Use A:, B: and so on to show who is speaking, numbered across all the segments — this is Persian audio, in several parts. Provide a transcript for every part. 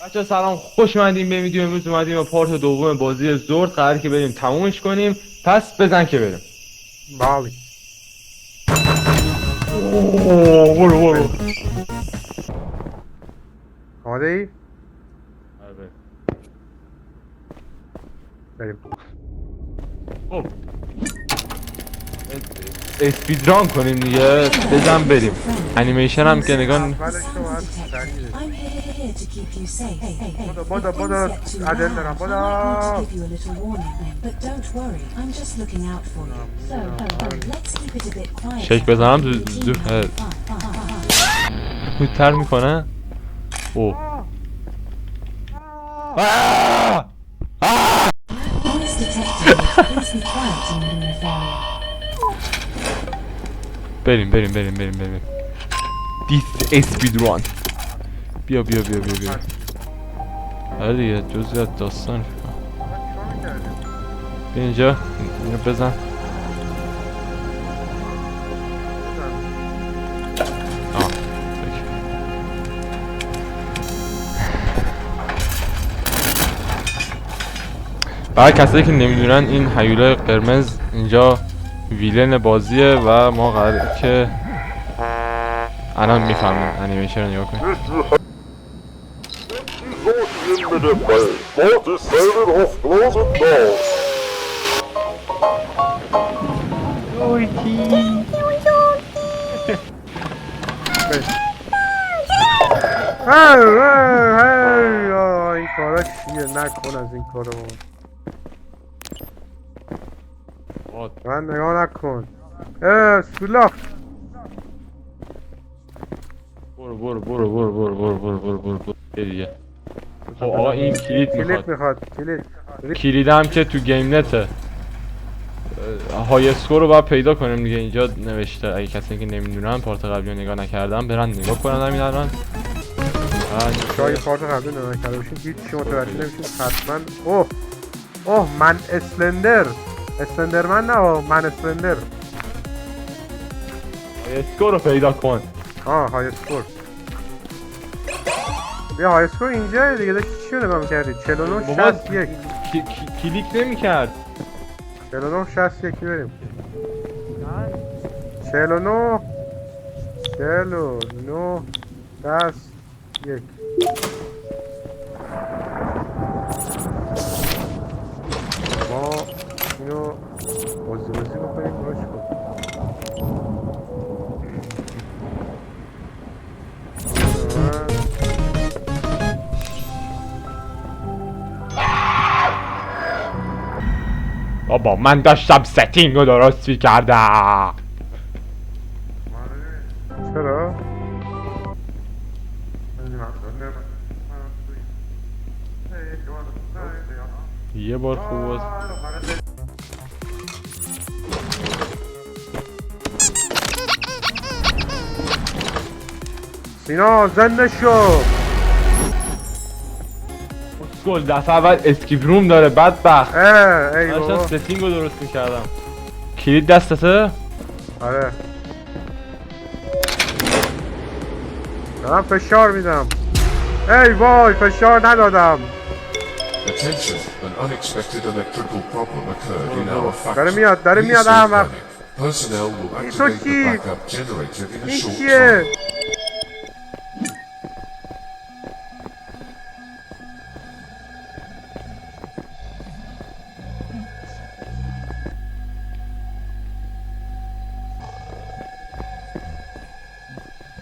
A: بچه سلام، خوش اومدیم به ویدیو. امروز اومدیم با پارت دوم بازی زورد، قراره که بریم تمومش کنیم. پس بزن که بریم.
B: باوی
A: برو.
B: آماده ای؟
A: آره.
B: بریم.
A: خب اسپید ران کنیم دیگه، بزن بریم. انیمیشن هم که نگاه
B: اولش رو باید سریع بودو عدل دارم بودو.
A: شک بزنم زودتر میکنه. اوه بریم. This speed run. بیا. آره دیگه، جزء داستان فکر کنم. بیا اینجا، اینو بزن. برای کسایی که نمیدونن، این هیولای قرمز اینجا ویلن بازیه و ما قراره که الان میفهمیم. انیمیشن رو نگاه کنیم.
B: این کارا چیه؟ نکن از این کارو. من نگاه نکن. سولاخ.
A: برو دیگه. خب آقا این کلید میخواد. کلید هم که تو گیم نته. های اسکور رو باید پیدا کنیم دیگه. اینجا نوشته، اگه کسی که نمیدونن، پارت قبلی رو نگاه نکردن برن نگاه کنن همین الان.
B: شاید پارت قبلی نگاه نکرده باشین هیچی متوجه نمیشین حتما. اوه من اسلندرمن نه، من اسلندر.
A: های اسکور رو پیدا کن.
B: های اسکور. بیا های اسکور اینجا دیگه. داشتی چی رو نگاه میکردی؟ 49 61
A: کلیک نمیکرد.
B: 49 61 بریم. 49 61. ما اینو بازی بکنیم. باش کن.
A: بابا من داشتم ستینگ رو درست میکردم.
B: چرا؟
A: یه بار خوب بود.
B: سینا زنده شو.
A: گل دفعه اول اسکیپ روم داره بدبخت.
B: ای بابا.
A: داشتم ستینگ رو درست میکردم. کلید دستته؟
B: آره دارم فشار میدم. ای وای فشار ندادم.
C: Attention, an unexpected electrical problem occurred in our factory.
B: داره میاد
C: Please don't
B: احمق.
C: panic. Personnel will activate the backup generator in a
B: این
C: short
B: چیه؟
C: time.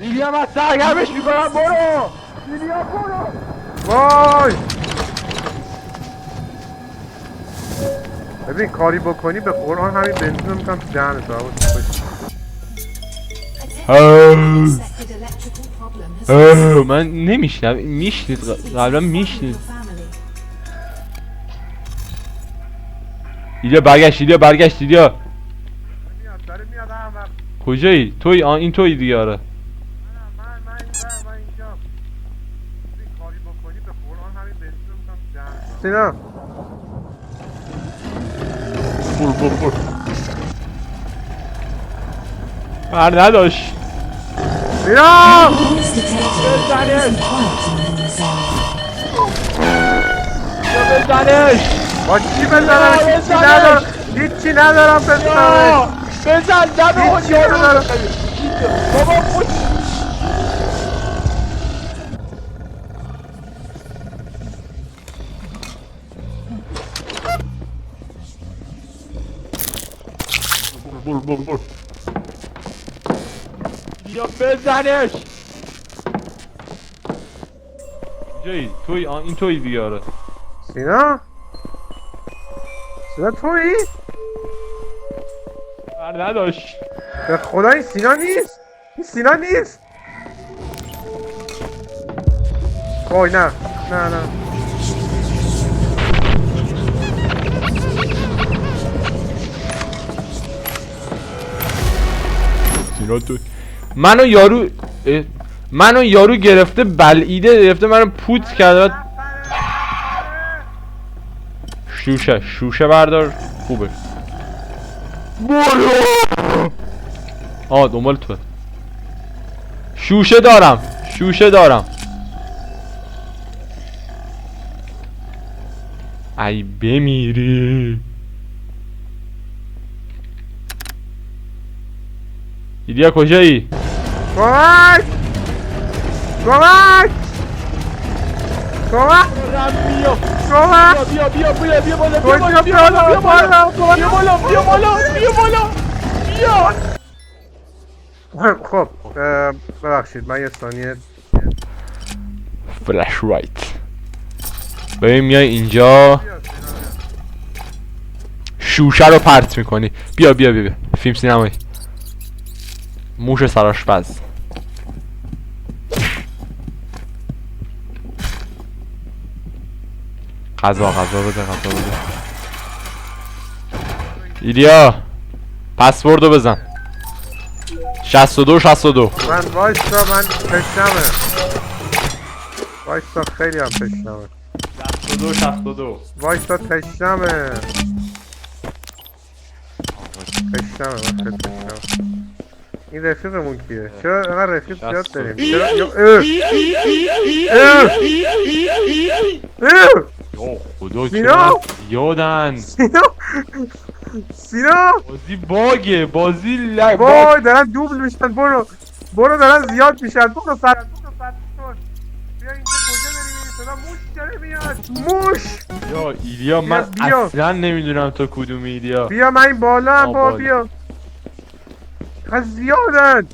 A: ایلیا من سرگرمش میکنم. برو ایلیا برو.
B: وای ببین کاری بکنی به قرآن همین بنزین رو میکنم تو دهنت.
A: من نمیشنم. میشنید قبلا میشنید. ایلیا برگشت.
B: داره میاد احمق.
A: کجایی؟ توی این توی دیگه. آره
B: من اینجا. ببین کاری بکنی به قرآن همین بنزین رو میکنم تو دهنت. سینا
A: برو بر نداشت.
B: سینا
A: یا بزنش.
B: با چی بزنم؟ هیچی ندارم. هیچی ندارم بزنم.
A: بزن دم اون
B: هیچی
A: یارو.
B: ندارم.
A: بابا پوچ. بول یا بزنش. جایی توی این توی بیاره.
B: سینا؟ سینا تویی؟
A: نداشت.
B: به خدا این سینا نیست. این سینا نیست. وای نه نه
A: سینا تو منو یارو گرفته بلعیده گرفته منو پوت کرده. شوشه بردار خوبه. برو. دنبال تو. شوشه دارم. ای بمیری. ایدیا کجایی؟
B: کمک خب ببخشید من یه ثانیه
A: فلش رایت. ببین میای اینجا شوشه رو پرت میکنی. بیا فیلم سینمایی. موش سرآشپز. غذا بده. ایلیا پسوردو بزن. 62.
B: من وایستا من تشنمه. وایستا خیلی هم تشنمه.
A: 62.
B: وایستا تشنمه. من خیلی تشنمه. این رفیقمون کیه؟ چرا اینقدر رفیق زیاد داریم؟ چرا
A: خدا
B: سینا؟
A: یادن
B: سینا
A: بازی باگه. بازی
B: وای دارن دوبل میشن. برو دارن زیاد میشن. برو سر بیا اینجا کجا داری؟ صدا موش داره میاد. موش
A: یا ایلیا من
B: بیا.
A: اصلا نمیدونم تو کدومی ایلیا.
B: بیا من این بالا هم بیا. زیادن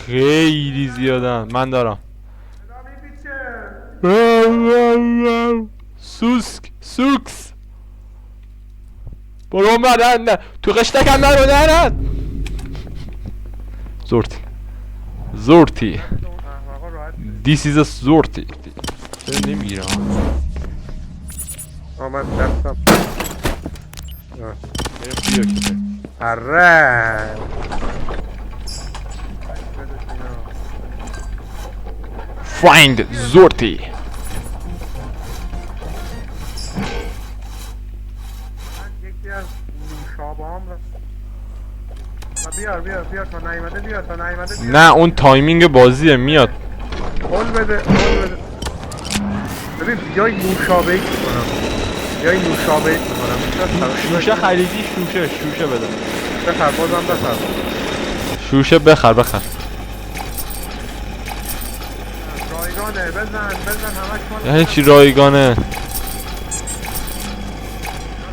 A: خیلی زیادن. من دارم سوکس برو بدن تو قشتکم نرو نرد. زورتی This is a زورتی. چرا نمیگیرم
B: آمد دستم.
A: بیا که
B: اره
A: Find زورتی.
B: یکی از نوشابه هم بیا تا نیمده بیا.
A: نه اون تایمینگ بازیه میاد.
B: قول بده ببین بیای نوشابه ای کنم.
A: شوشه خریدی. شوشه بده.
B: بخر بازم
A: شوشه بخر.
B: رایگانه بزن همش مال.
A: یعنی چی رایگانه؟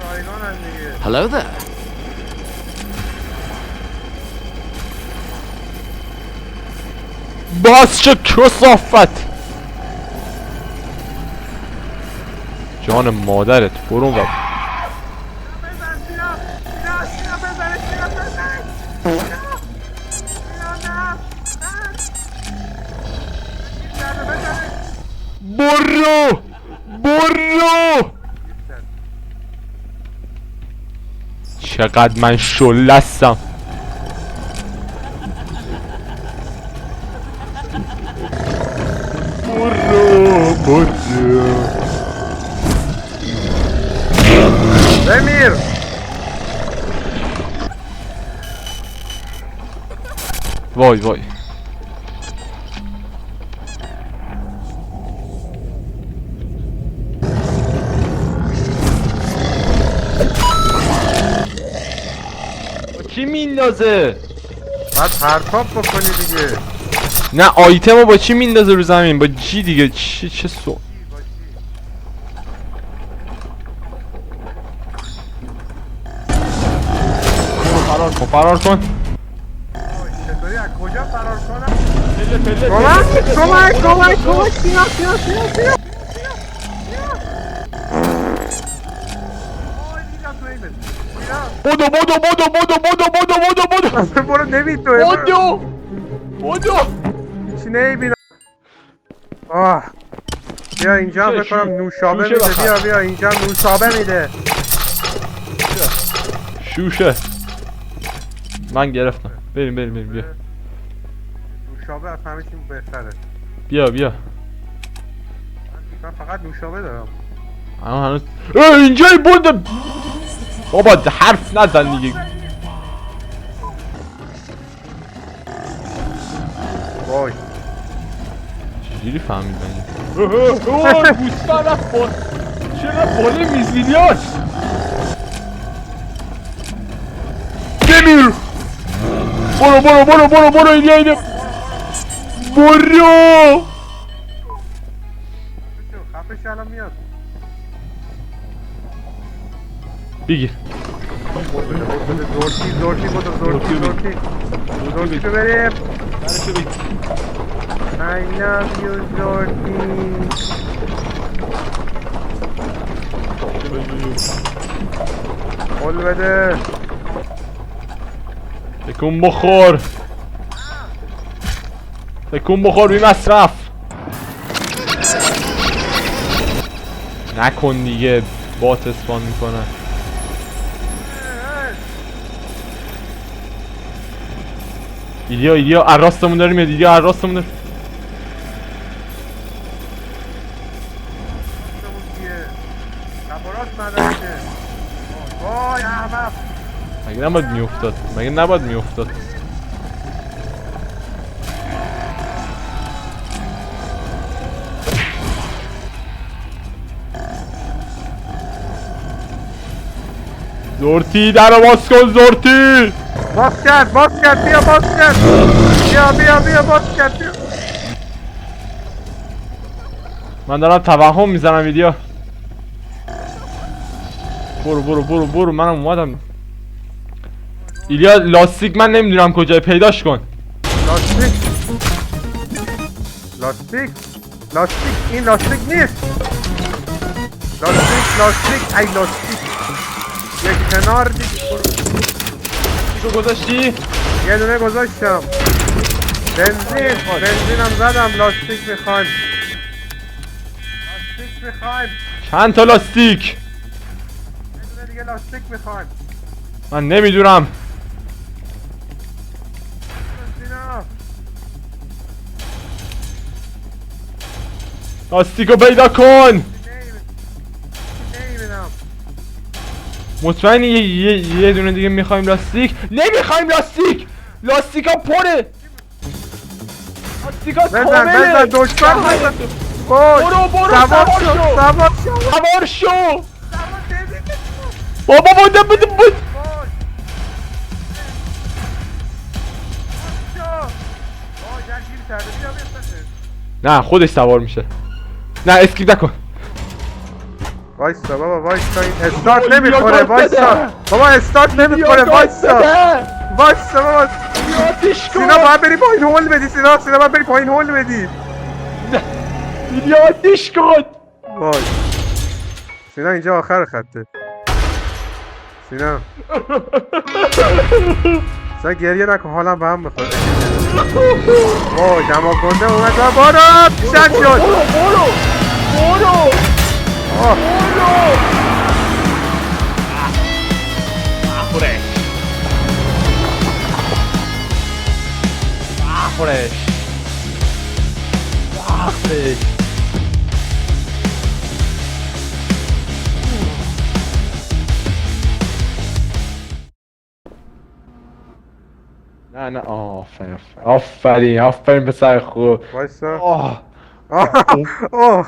B: رایگانن دیگه.
D: Hello there.
A: باز چه کثافت. جان مادرت برو بابا. برو چقدر من شلستم. برو
B: بمیر.
A: وای چی میندازه؟
B: بعد پرتاب بکنی دیگه.
A: نه آیتم رو با چی میندازه رو زمین؟ با چی دیگه؟ چه سو فرار کن.
B: چطوری از کجا فرار کنم؟
A: پله
B: کمک سینا
A: بدو
B: برو نمیتونه
A: بدو
B: چی نمیبینم. بیا اینجا هم بکنم نوشابه
A: شوشه
B: میده.
A: بخر.
B: بیا اینجا هم نوشابه میده.
A: شوشه من گرفتم. بریم بیا
B: نوشابه از همه چی بهتره.
A: بیا
B: من فقط نوشابه دارم.
A: اما هنوز اینجای بود. بابا حرف نزن دیگه.
B: وای
A: چجوری فهمیدن؟ گوسفند رفت چرا بالا میزیلیات بمیر. برو اینجا برو.
B: خفش الان میاد.
A: بگیر
B: زورتی رو بریم. I love you زورتی. قول بده.
A: تکون بخور بی مصرف نکن دیگه. بات اسپان میکنه. ایلیا راستمون داره میاد.
B: وای احمق.
A: مگه نباید میافتاد. زورتی درو باز کن. زورتی
B: باز کرد بیا باز کرد.
A: من دارم توهم میزنم. ایلیا برو منم اومدم. ایلیا لاستیک من نمیدونم کجای پیداش کن.
B: لاستیک این لاستیک نیست. لاستیک ای لاستیک یک کنار دیگه.
A: چیکو گذاشتی؟
B: یه دونه گذاشتم. بنزینم زدم. لاستیک میخوایم.
A: چند تا لاستیک؟
B: یه دونه دیگه لاستیک میخوایم.
A: من نمیدونم. لاستیکو پیدا کن.
B: نمیبینم.
A: مطمئنی یه دونه دیگه میخوایم لاستیک؟ نمیخوایم لاستیکا پره. لاستیکا
B: بزن دشمن بزن.
A: برو سوار شو. بابا بود. نه خودش سوار میشه. نه اسکیپ نکن.
B: وایسا بابا وایسا. این استارت نمیخوره. وایسا بابا استارت نمیخوره. وایسا بابا. سینا باید بری پایین هول بدی. سینا باید بری پایین هول بدی.
A: یادش کن.
B: وای سینا اینجا آخر خطه. سینا گریه نکن. حالا به هم بخوره. وای دماغ گنده اومد. برو پیشن شد.
A: برو نه آفرین پسر خوب.
B: وایسا.
A: آه
B: اوه